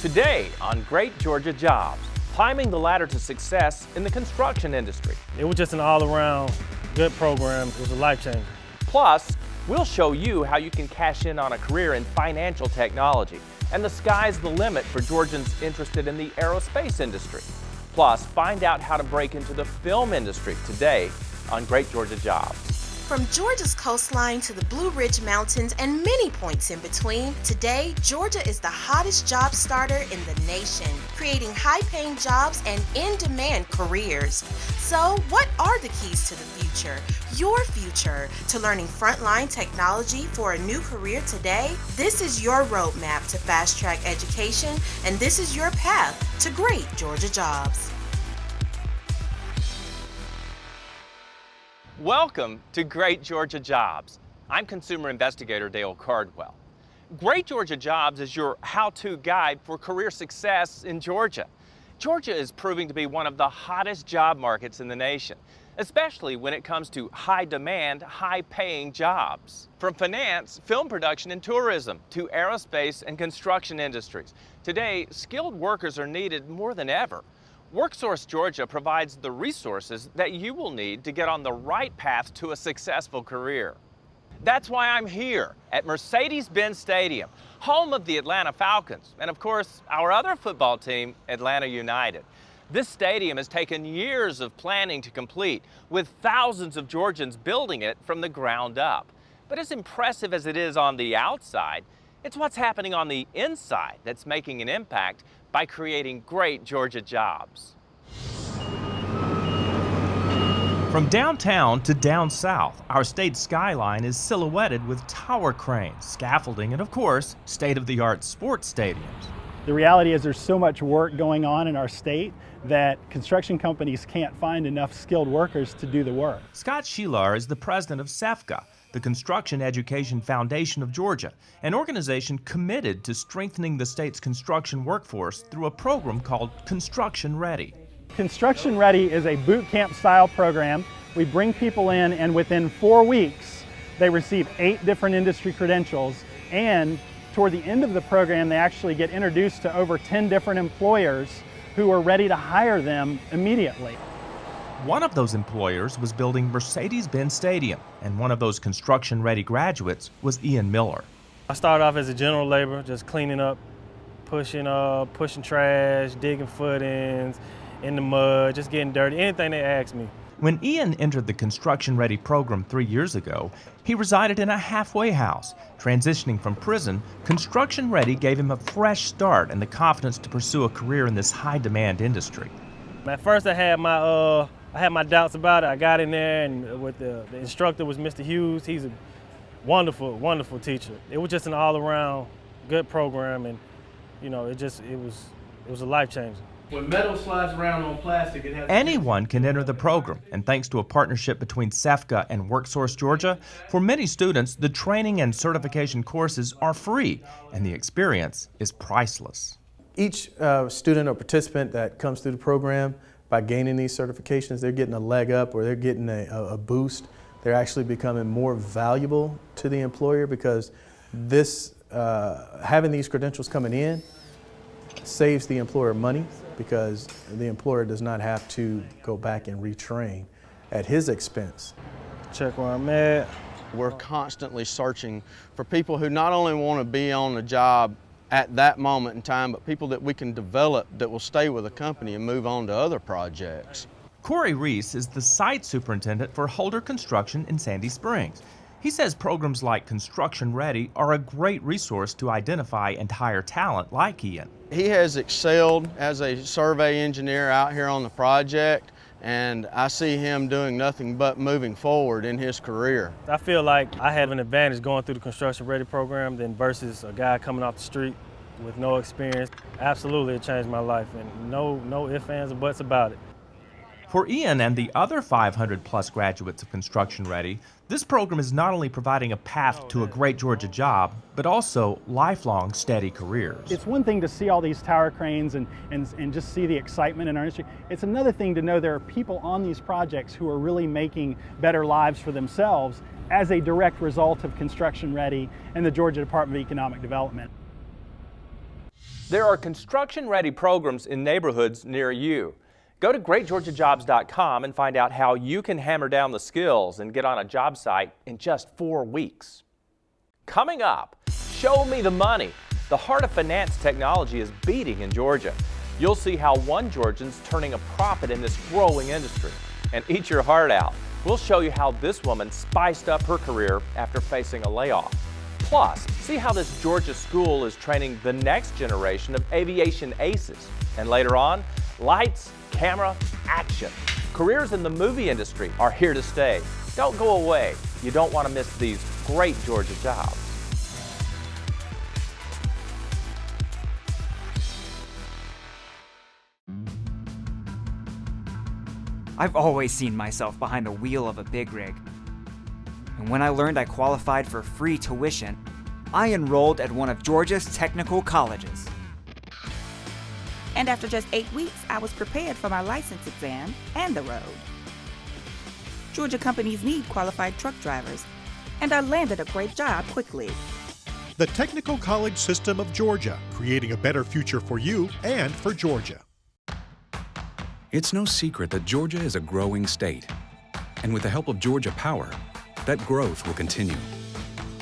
Today on Great Georgia Jobs, climbing the ladder to success in the construction industry. It was just an all-around good program. It was a life changer. Plus, we'll show you how you can cash in on a career in financial technology. And the sky's the limit for Georgians interested in the aerospace industry. Plus, find out how to break into the film industry today on Great Georgia Jobs. From Georgia's coastline to the Blue Ridge Mountains and many points in between, today, Georgia is the hottest job starter in the nation, creating high-paying jobs and in-demand careers. So, what are the keys to the future? Your future to learning frontline technology for a new career today? This is your roadmap to fast-track education, and this is your path to great Georgia jobs. Welcome to Great Georgia Jobs. I'm consumer investigator Dale Cardwell. Great Georgia Jobs is your how-to guide for career success in Georgia. Georgia is proving to be one of the hottest job markets in the nation, especially when it comes to high-demand, high-paying jobs. From finance, film production, and tourism to aerospace and construction industries, today, skilled workers are needed more than ever. WorkSource Georgia provides the resources that you will need to get on the right path to a successful career. That's why I'm here at Mercedes-Benz Stadium, home of the Atlanta Falcons, and of course, our other football team, Atlanta United. This stadium has taken years of planning to complete, with thousands of Georgians building it from the ground up. But as impressive as it is on the outside, it's what's happening on the inside that's making an impact by creating great Georgia jobs. From downtown to down south, our state skyline is silhouetted with tower cranes, scaffolding, and of course, state-of-the-art sports stadiums. The reality is there's so much work going on in our state that construction companies can't find enough skilled workers to do the work. Scott Shelar is the president of CEFCA, the Construction Education Foundation of Georgia, an organization committed to strengthening the state's construction workforce through a program called Construction Ready. Construction Ready is a boot camp style program. We bring people in, and within 4 weeks, they receive 8 different industry credentials, and toward the end of the program, they actually get introduced to over 10 different employers who are ready to hire them immediately. One of those employers was building Mercedes-Benz Stadium, and one of those construction-ready graduates was Ian Miller. I started off as a general laborer, just cleaning up, pushing trash, digging footings in the mud, just getting dirty, anything they asked me. When Ian entered the Construction Ready program 3 years ago, he resided in a halfway house. Transitioning from prison, Construction Ready gave him a fresh start and the confidence to pursue a career in this high-demand industry. At first I had my doubts about it. I got in there, and with the instructor was Mr. Hughes. He's a wonderful, wonderful teacher. It was just an all-around good program, and it was a life changer. When metal slides around on plastic, it has... Anyone can enter the program, and thanks to a partnership between CEFCA and WorkSource Georgia, for many students, the training and certification courses are free, and the experience is priceless. Each student or participant that comes through the program, by gaining these certifications, they're getting a leg up, or they're getting a boost. They're actually becoming more valuable to the employer, because this having these credentials coming in saves the employer money, because the employer does not have to go back and retrain at his expense. Check where I'm at. We're constantly searching for people who not only want to be on the job at that moment in time, but people that we can develop that will stay with the company and move on to other projects. Corey Reese is the site superintendent for Holder Construction in Sandy Springs. He says programs like Construction Ready are a great resource to identify and hire talent like Ian. He has excelled as a survey engineer out here on the project, and I see him doing nothing but moving forward in his career. I feel like I have an advantage going through the Construction Ready program than versus a guy coming off the street with no experience. Absolutely, it changed my life, and no ifs, ands, or buts about it. For Ian and the other 500-plus graduates of Construction Ready, this program is not only providing a path to a great Georgia job, but also lifelong steady careers. It's one thing to see all these tower cranes and just see the excitement in our industry. It's another thing to know there are people on these projects who are really making better lives for themselves as a direct result of Construction Ready and the Georgia Department of Economic Development. There are construction-ready programs in neighborhoods near you. Go to greatgeorgiajobs.com and find out how you can hammer down the skills and get on a job site in just 4 weeks. Coming up, Show Me the Money. The heart of finance technology is beating in Georgia. You'll see how one Georgian's turning a profit in this growing industry. And eat your heart out. We'll show you how this woman spiced up her career after facing a layoff. Plus, see how this Georgia school is training the next generation of aviation aces. And later on, lights, camera, action. Careers in the movie industry are here to stay. Don't go away. You don't want to miss these great Georgia jobs. I've always seen myself behind the wheel of a big rig. And when I learned I qualified for free tuition, I enrolled at one of Georgia's technical colleges. And after just 8 weeks, I was prepared for my license exam and the road. Georgia companies need qualified truck drivers, and I landed a great job quickly. The Technical College System of Georgia, creating a better future for you and for Georgia. It's no secret that Georgia is a growing state. And with the help of Georgia Power, that growth will continue.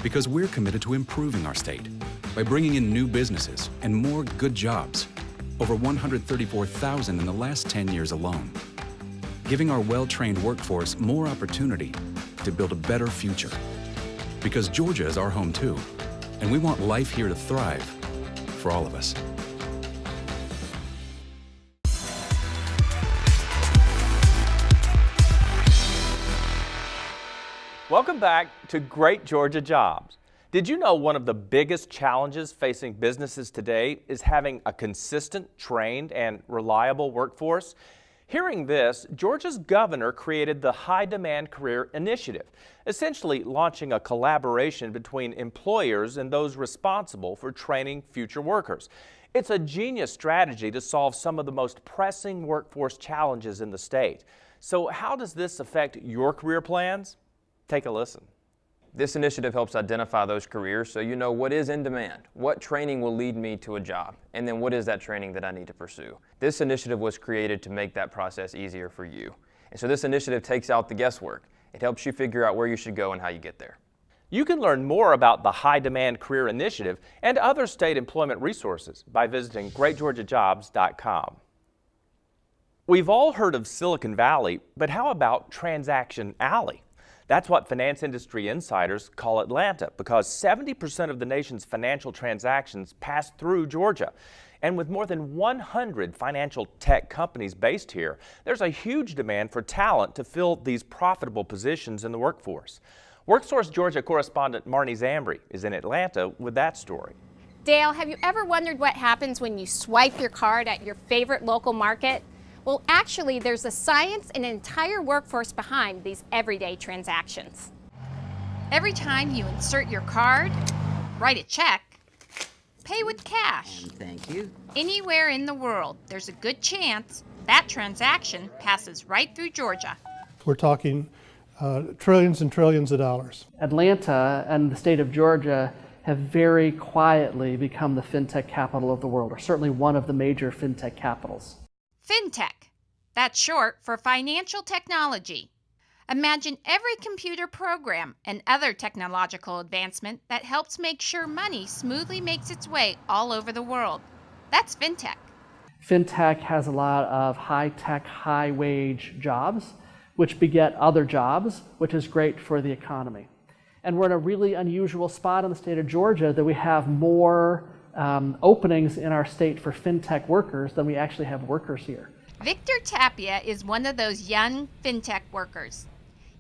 Because we're committed to improving our state by bringing in new businesses and more good jobs. Over 134,000 in the last 10 years alone. Giving our well-trained workforce more opportunity to build a better future. Because Georgia is our home too, and we want life here to thrive for all of us. Welcome back to Great Georgia Jobs. Did you know one of the biggest challenges facing businesses today is having a consistent, trained, and reliable workforce? Hearing this, Georgia's governor created the High Demand Career Initiative, essentially launching a collaboration between employers and those responsible for training future workers. It's a genius strategy to solve some of the most pressing workforce challenges in the state. So how does this affect your career plans? Take a listen. This initiative helps identify those careers so you know what is in demand, what training will lead me to a job, and then what is that training that I need to pursue. This initiative was created to make that process easier for you. And so this initiative takes out the guesswork. It helps you figure out where you should go and how you get there. You can learn more about the High Demand Career Initiative and other state employment resources by visiting greatgeorgiajobs.com. We've all heard of Silicon Valley, but how about Transaction Alley? That's what finance industry insiders call Atlanta, because 70% of the nation's financial transactions pass through Georgia. And with more than 100 financial tech companies based here, there's a huge demand for talent to fill these profitable positions in the workforce. WorkSource Georgia correspondent Marnie Zambri is in Atlanta with that story. Dale, have you ever wondered what happens when you swipe your card at your favorite local market? Well, actually, there's a science and an entire workforce behind these everyday transactions. Every time you insert your card, write a check, pay with cash. Thank you. Anywhere in the world, there's a good chance that transaction passes right through Georgia. We're talking trillions and trillions of dollars. Atlanta and the state of Georgia have very quietly become the fintech capital of the world, or certainly one of the major fintech capitals. FinTech. That's short for financial technology. Imagine every computer program and other technological advancement that helps make sure money smoothly makes its way all over the world. That's FinTech. FinTech has a lot of high-tech, high-wage jobs, which beget other jobs, which is great for the economy. And we're in a really unusual spot in the state of Georgia that we have more openings in our state for FinTech workers than we actually have workers here. Victor Tapia is one of those young FinTech workers.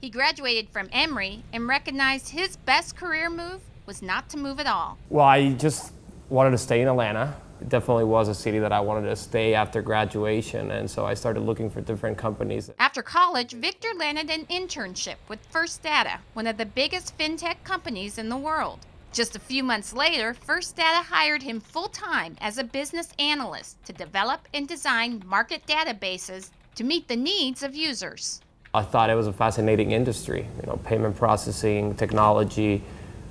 He graduated from Emory and recognized his best career move was not to move at all. Well, I just wanted to stay in Atlanta. It definitely was a city that I wanted to stay after graduation, and so I started looking for different companies. After college, Victor landed an internship with First Data, one of the biggest FinTech companies in the world. Just a few months later, First Data hired him full-time as a business analyst to develop and design market databases to meet the needs of users. I thought it was a fascinating industry, payment processing, technology,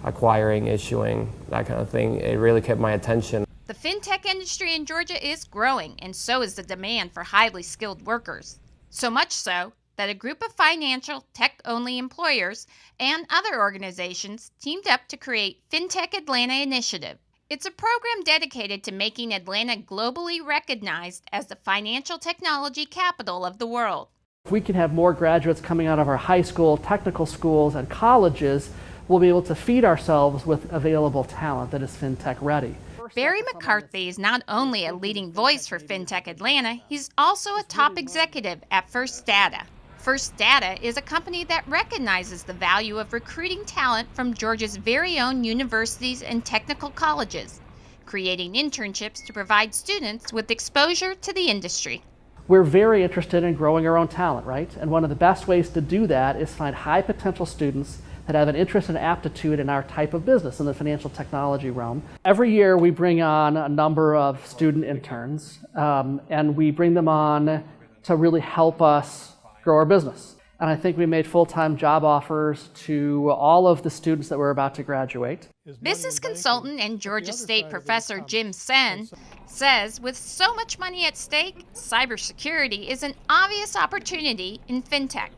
acquiring, issuing, that kind of thing. It really kept my attention. The fintech industry in Georgia is growing, and so is the demand for highly skilled workers. So much so that a group of financial tech-only employers and other organizations teamed up to create FinTech Atlanta Initiative. It's a program dedicated to making Atlanta globally recognized as the financial technology capital of the world. If we can have more graduates coming out of our high school, technical schools, and colleges, we'll be able to feed ourselves with available talent that is FinTech ready. Barry McCarthy is not only a leading voice for FinTech Atlanta, he's also a top executive at First Data. First Data is a company that recognizes the value of recruiting talent from Georgia's very own universities and technical colleges, creating internships to provide students with exposure to the industry. We're very interested in growing our own talent, right? And one of the best ways to do that is find high potential students that have an interest and aptitude in our type of business in the financial technology realm. Every year we bring on a number of student interns, and we bring them on to really help us grow our business. And I think we made full-time job offers to all of the students that were about to graduate. Business consultant and Georgia State professor Jim Sen says with so much money at stake, cybersecurity is an obvious opportunity in fintech.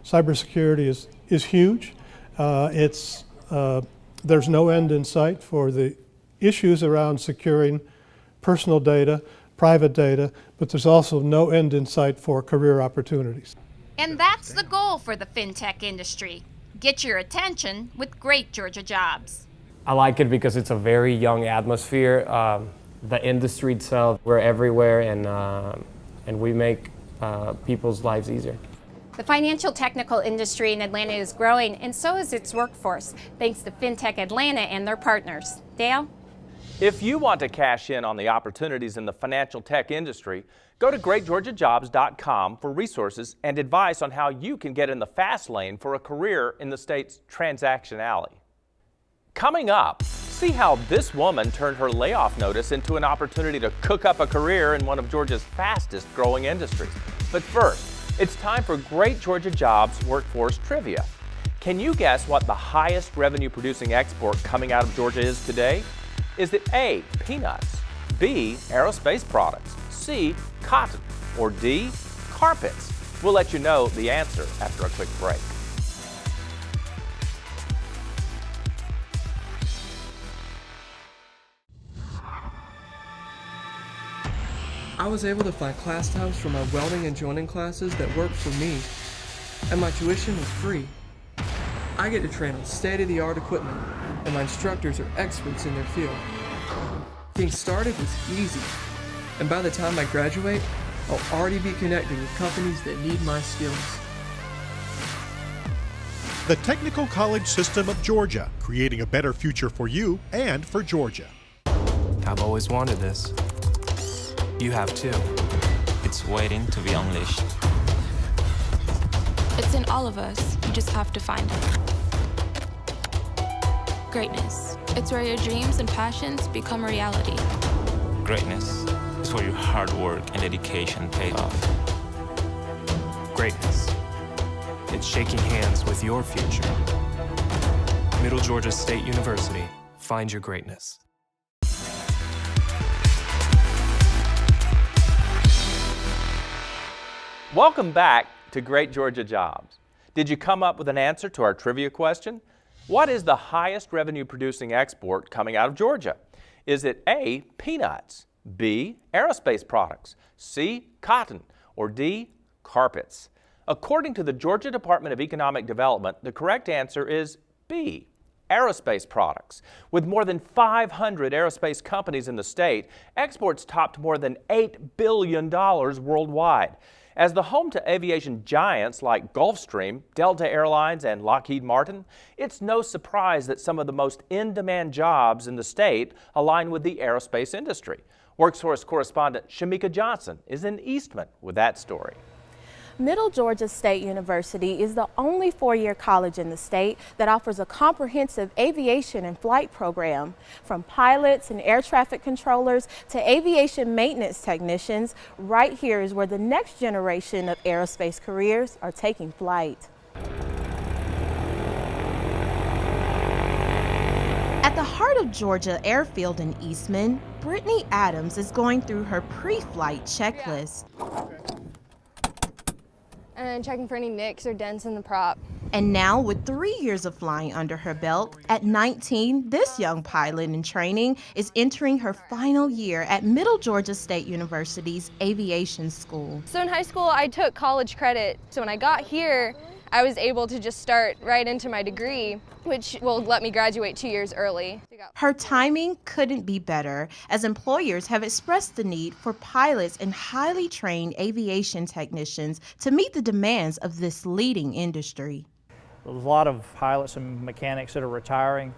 Cybersecurity is huge. There's no end in sight for the issues around securing personal data, private data, but there's also no end in sight for career opportunities. And that's the goal for the fintech industry. Get your attention with great Georgia jobs. I like it because it's a very young atmosphere. The industry itself, we're everywhere, and we make people's lives easier. The financial technical industry in Atlanta is growing, and so is its workforce, thanks to FinTech Atlanta and their partners. Dale? If you want to cash in on the opportunities in the financial tech industry, go to greatgeorgiajobs.com for resources and advice on how you can get in the fast lane for a career in the state's transaction alley. Coming up, see how this woman turned her layoff notice into an opportunity to cook up a career in one of Georgia's fastest growing industries. But first, it's time for Great Georgia Jobs Workforce Trivia. Can you guess what the highest revenue producing export coming out of Georgia is today? Is it A, peanuts, B, aerospace products, C, cotton, or D, carpets? We'll let you know the answer after a quick break. I was able to find class times for my welding and joining classes that worked for me, and my tuition was free. I get to train on state-of-the-art equipment, and my instructors are experts in their field. Getting started was easy, and by the time I graduate, I'll already be connecting with companies that need my skills. The Technical College System of Georgia, creating a better future for you and for Georgia. I've always wanted this. You have too. It's waiting to be unleashed. It's in all of us. You just have to find it. Greatness. It's where your dreams and passions become reality. Greatness is where your hard work and dedication pay off. Greatness. It's shaking hands with your future. Middle Georgia State University. Find your greatness. Welcome back to Great Georgia Jobs. Did you come up with an answer to our trivia question? What is the highest revenue producing export coming out of Georgia? Is it A, peanuts, B, aerospace products, C, cotton, or D, carpets? According to the Georgia Department of Economic Development, the correct answer is B, aerospace products. With more than 500 aerospace companies in the state, exports topped more than $8 billion worldwide. As the home to aviation giants like Gulfstream, Delta Airlines, and Lockheed Martin, it's no surprise that some of the most in-demand jobs in the state align with the aerospace industry. Workforce correspondent Shamika Johnson is in Eastman with that story. Middle Georgia State University is the only four-year college in the state that offers a comprehensive aviation and flight program. From pilots and air traffic controllers to aviation maintenance technicians, right here is where the next generation of aerospace careers are taking flight. At the part of Georgia Airfield in Eastman, Brittany Adams is going through her pre-flight checklist. And checking for any nicks or dents in the prop. And now, with 3 years of flying under her belt, at 19, this young pilot in training is entering her final year at Middle Georgia State University's aviation school. So in high school, I took college credit. So when I got here, I was able to just start right into my degree, which will let me graduate 2 years early. Her timing couldn't be better, as employers have expressed the need for pilots and highly trained aviation technicians to meet the demands of this leading industry. There's a lot of pilots and mechanics that are retiring,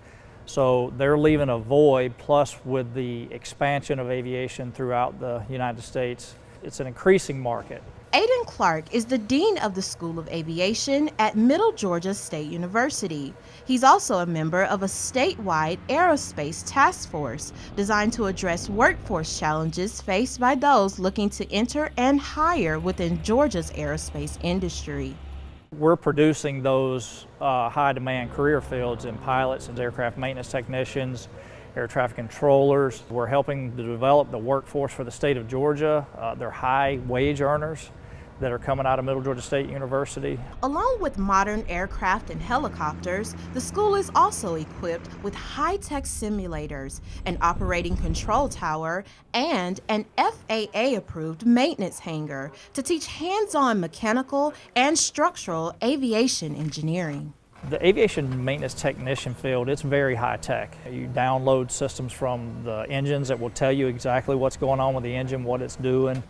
so they're leaving a void, plus with the expansion of aviation throughout the United States, it's an increasing market. Aidan Clark is the Dean of the School of Aviation at Middle Georgia State University. He's also a member of a statewide aerospace task force designed to address workforce challenges faced by those looking to enter and hire within Georgia's aerospace industry. We're producing those high-demand career fields in pilots and aircraft maintenance technicians, air traffic controllers. We're helping to develop the workforce for the state of Georgia. They're high wage earners that are coming out of Middle Georgia State University. Along with modern aircraft and helicopters, the school is also equipped with high-tech simulators, an operating control tower, and an FAA-approved maintenance hangar to teach hands-on mechanical and structural aviation engineering. The aviation maintenance technician field, it's very high-tech. You download systems from the engines that will tell you exactly what's going on with the engine, what it's doing.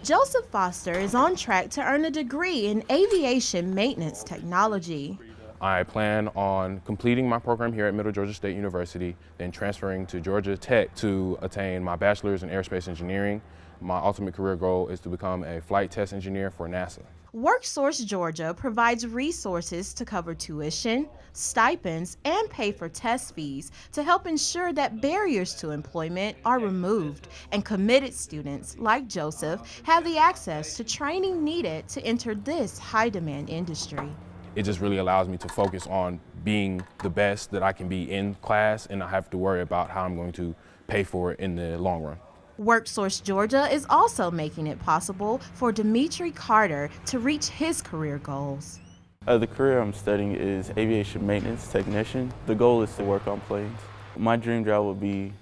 Joseph Foster is on track to earn a degree in aviation maintenance technology. I plan on completing my program here at Middle Georgia State University, then transferring to Georgia Tech to attain my bachelor's in aerospace engineering. My ultimate career goal is to become a flight test engineer for NASA. WorkSource Georgia provides resources to cover tuition, stipends, and pay for test fees to help ensure that barriers to employment are removed, and committed students like Joseph have the access to training needed to enter this high-demand industry. It just really allows me to focus on being the best that I can be in class, and I have to worry about how I'm going to pay for it in the long run. WorkSource Georgia is also making it possible for Dimitri Carter to reach his career goals. The career I'm studying is aviation maintenance technician. The goal is to work on planes. My dream job would be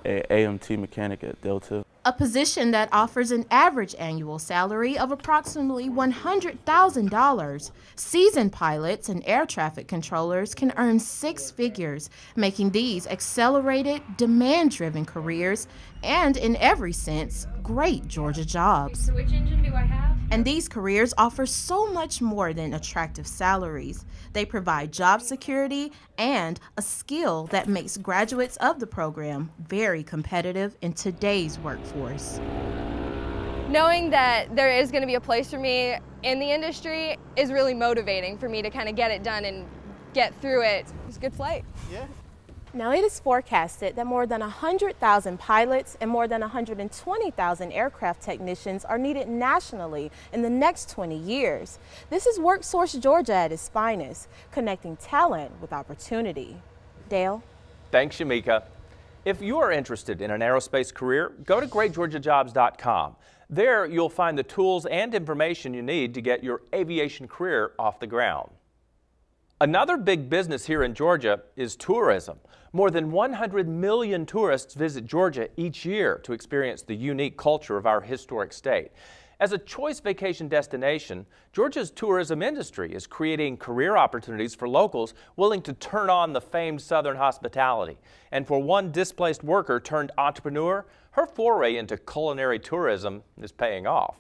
an AMT mechanic at Delta. A position that offers an average annual salary of approximately $100,000. Seasoned pilots and air traffic controllers can earn 6 figures, making these accelerated, demand-driven careers and, in every sense, great Georgia jobs. So which engine do I have? And these careers offer so much more than attractive salaries. They provide job security and a skill that makes graduates of the program very competitive in today's workforce. Knowing that there is going to be a place for me in the industry is really motivating for me to kind of get it done and get through it. It's a good flight. Yeah. Now, it is forecasted that more than 100,000 pilots and more than 120,000 aircraft technicians are needed nationally in the next 20 years. This is WorkSource Georgia at its finest, connecting talent with opportunity. Dale? Thanks, Shamika. If you are interested in an aerospace career, go to greatgeorgiajobs.com. There, you'll find the tools and information you need to get your aviation career off the ground. Another big business here in Georgia is tourism. More than 100 million tourists visit Georgia each year to experience the unique culture of our historic state. As a choice vacation destination, Georgia's tourism industry is creating career opportunities for locals willing to turn on the famed Southern hospitality. And for one displaced worker turned entrepreneur, her foray into culinary tourism is paying off.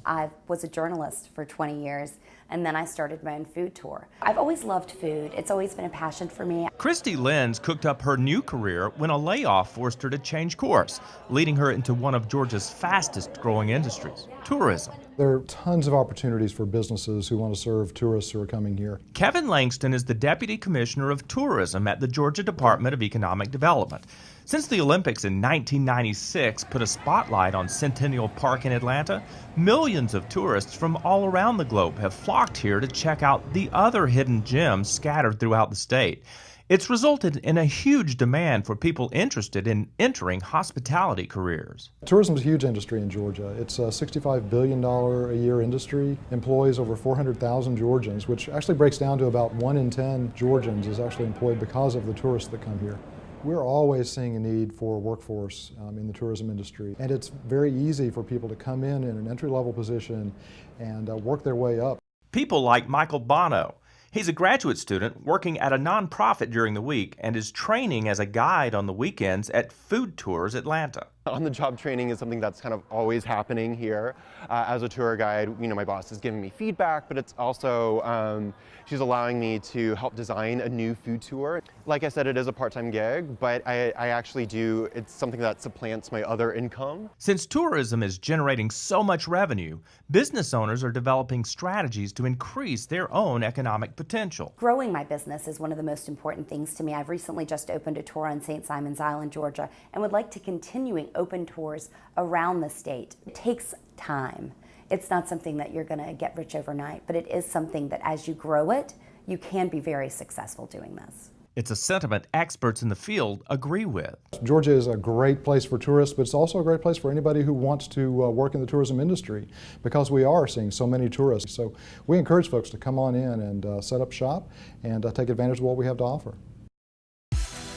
I was a journalist for 20 years, and then I started my own food tour. I've always loved food. It's always been a passion for me. Christy Lenz cooked up her new career when a layoff forced her to change course, leading her into one of Georgia's fastest growing industries, tourism. There are tons of opportunities for businesses who want to serve tourists who are coming here. Kevin Langston is the Deputy Commissioner of Tourism at the Georgia Department of Economic Development. Since the Olympics in 1996 put a spotlight on Centennial Park in Atlanta, millions of tourists from all around the globe have flocked here to check out the other hidden gems scattered throughout the state. It's resulted in a huge demand for people interested in entering hospitality careers. Tourism is a huge industry in Georgia. It's a $65 billion a year industry, employs over 400,000 Georgians, which actually breaks down to about 1 in 10 Georgians is actually employed because of the tourists that come here. We're always seeing a need for a workforce in the tourism industry, and it's very easy for people to come in an entry-level position and work their way up. People like Michael Bono. He's a graduate student working at a nonprofit during the week and is training as a guide on the weekends at Food Tours Atlanta. On-the-job training is something that's kind of always happening here. As a tour guide, my boss is giving me feedback, but it's also, she's allowing me to help design a new food tour. Like I said, it is a part-time gig, but I actually it's something that supplants my other income. Since tourism is generating so much revenue, business owners are developing strategies to increase their own economic potential. Growing my business is one of the most important things to me. I've recently just opened a tour on St. Simons Island, Georgia, and would like to continue open tours around the state. It takes time. It's not something that you're going to get rich overnight, but it is something that as you grow it, you can be very successful doing this. It's a sentiment experts in the field agree with. Georgia is a great place for tourists, but it's also a great place for anybody who wants to work in the tourism industry because we are seeing so many tourists. So we encourage folks to come on in and set up shop and take advantage of what we have to offer.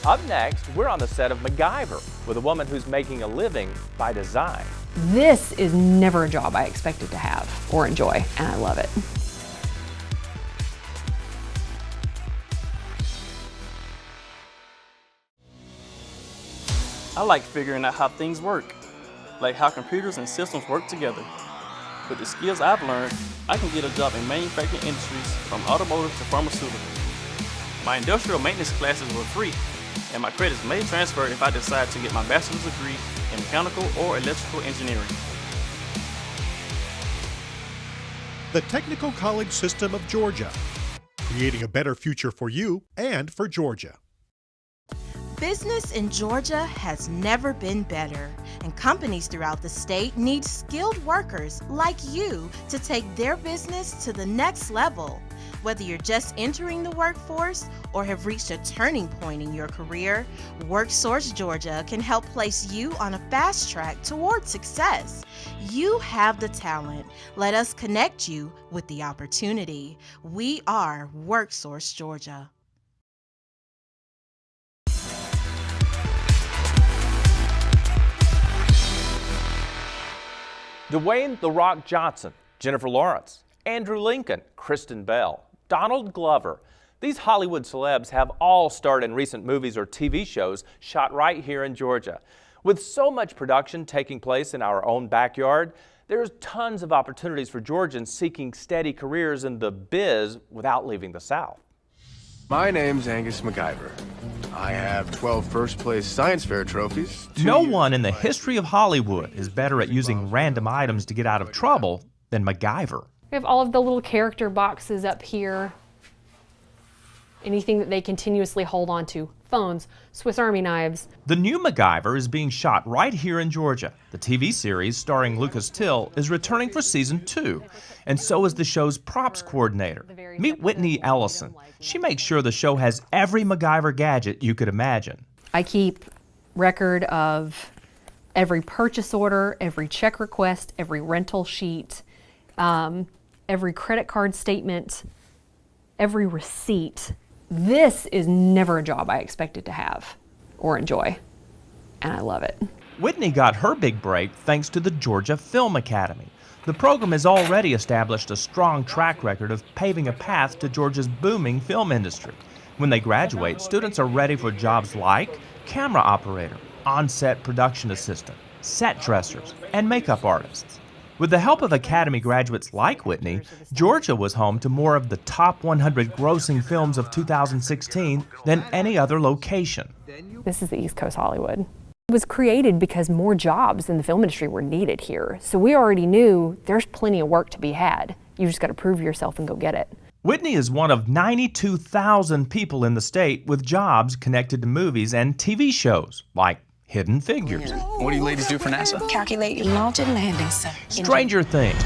Up next, we're on the set of MacGyver with a woman who's making a living by design. This is never a job I expected to have or enjoy, and I love it. I like figuring out how things work, like how computers and systems work together. With the skills I've learned, I can get a job in manufacturing industries from automotive to pharmaceutical. My industrial maintenance classes were free, and my credits may transfer if I decide to get my bachelor's degree in mechanical or electrical engineering. The Technical College System of Georgia, creating a better future for you and for Georgia. Business in Georgia has never been better, and companies throughout the state need skilled workers like you to take their business to the next level. Whether you're just entering the workforce or have reached a turning point in your career, WorkSource Georgia can help place you on a fast track toward success. You have the talent. Let us connect you with the opportunity. We are WorkSource Georgia. Dwayne "The Rock" Johnson, Jennifer Lawrence, Andrew Lincoln, Kristen Bell, Donald Glover. These Hollywood celebs have all starred in recent movies or TV shows shot right here in Georgia. With so much production taking place in our own backyard, there's tons of opportunities for Georgians seeking steady careers in the biz without leaving the South. My name's Angus MacGyver. I have 12 first-place science fair trophies. No one in the history of Hollywood is better at using random items to get out of trouble than MacGyver. We have all of the little character boxes up here. Anything that they continuously hold on to. Phones, Swiss Army knives. The new MacGyver is being shot right here in Georgia. The TV series starring Lucas Till is returning for season 2, and so is the show's props coordinator. Meet Whitney Ellison. She makes sure the show has every MacGyver gadget you could imagine. I keep record of every purchase order, every check request, every rental sheet, every credit card statement, every receipt. This is never a job I expected to have or enjoy, and I love it. Whitney got her big break thanks to the Georgia Film Academy. The program has already established a strong track record of paving a path to Georgia's booming film industry. When they graduate, students are ready for jobs like camera operator, on-set production assistant, set dressers, and makeup artists. With the help of Academy graduates like Whitney, Georgia was home to more of the top 100 grossing films of 2016 than any other location. This is the East Coast Hollywood. It was created because more jobs in the film industry were needed here. So we already knew there's plenty of work to be had. You just got to prove yourself and go get it. Whitney is one of 92,000 people in the state with jobs connected to movies and TV shows like Hidden Figures. What do you ladies do for NASA? Calculate launch and landing center. Stranger Things.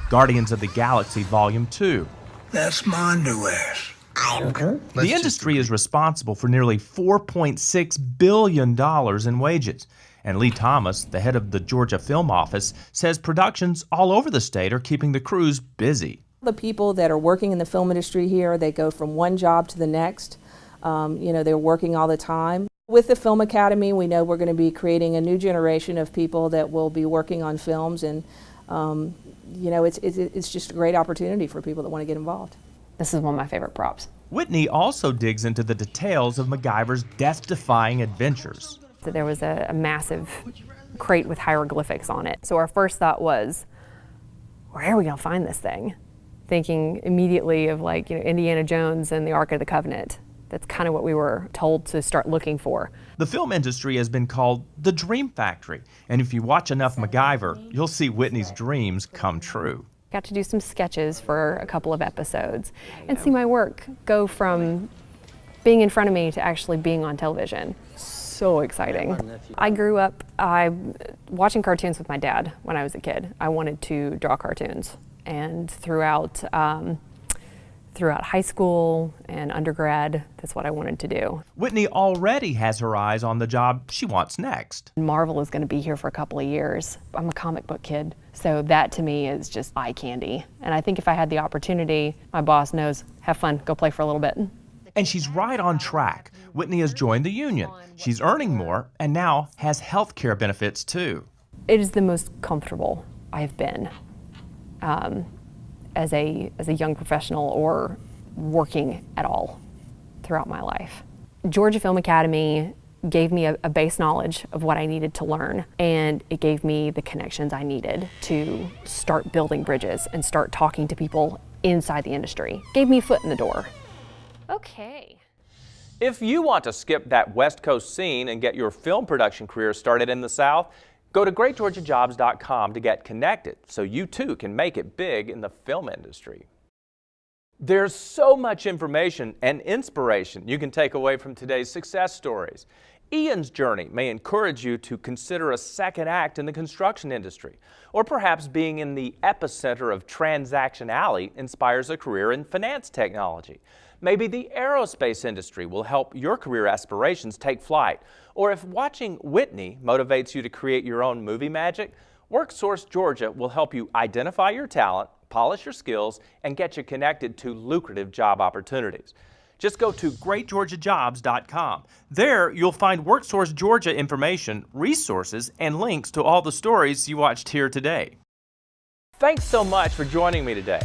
Guardians of the Galaxy Volume 2. That's my underwear. I The industry is responsible for nearly $4.6 billion in wages. And Lee Thomas, the head of the Georgia Film Office, says productions all over the state are keeping the crews busy. The people that are working in the film industry here, they go from one job to the next. They're working all the time. With the Film Academy, we know we're going to be creating a new generation of people that will be working on films, and it's just a great opportunity for people that want to get involved. This is one of my favorite props. Whitney also digs into the details of MacGyver's death-defying adventures. So there was a massive crate with hieroglyphics on it. So our first thought was, where are we going to find this thing? Thinking immediately of Indiana Jones and the Ark of the Covenant. That's kind of what we were told to start looking for. The film industry has been called the Dream Factory, and if you watch enough MacGyver, you'll see Whitney's dreams come true. Got to do some sketches for a couple of episodes and see my work go from being in front of me to actually being on television. So exciting. I grew up watching cartoons with my dad when I was a kid. I wanted to draw cartoons, and throughout high school and undergrad, that's what I wanted to do. Whitney already has her eyes on the job she wants next. Marvel is going to be here for a couple of years. I'm a comic book kid, so that to me is just eye candy. And I think if I had the opportunity, my boss knows, have fun, go play for a little bit. And she's right on track. Whitney has joined the union. She's earning more and now has health care benefits too. It is the most comfortable I've been. As a young professional or working at all throughout my life. Georgia Film Academy gave me a base knowledge of what I needed to learn, and it gave me the connections I needed to start building bridges and start talking to people inside the industry. Gave me a foot in the door. Okay. If you want to skip that West Coast scene and get your film production career started in the South, go to greatgeorgiajobs.com to get connected so you too can make it big in the film industry. There's so much information and inspiration you can take away from today's success stories. Ian's journey may encourage you to consider a second act in the construction industry, or perhaps being in the epicenter of Transaction Alley inspires a career in finance technology. Maybe the aerospace industry will help your career aspirations take flight. Or if watching Whitney motivates you to create your own movie magic, WorkSource Georgia will help you identify your talent, polish your skills, and get you connected to lucrative job opportunities. Just go to greatgeorgiajobs.com. There you'll find WorkSource Georgia information, resources, and links to all the stories you watched here today. Thanks so much for joining me today.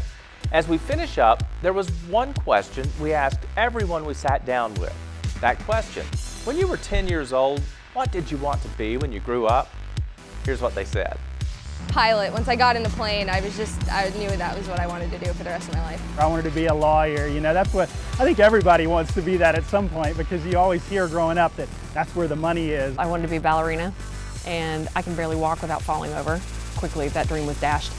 As we finish up, there was one question we asked everyone we sat down with. That question, when you were 10 years old, what did you want to be when you grew up? Here's what they said. Pilot. Once I got in the plane, I knew that was what I wanted to do for the rest of my life. I wanted to be a lawyer. That's what I think everybody wants to be, that at some point, because you always hear growing up that that's where the money is. I wanted to be a ballerina, and I can barely walk without falling over. Quickly, that dream was dashed.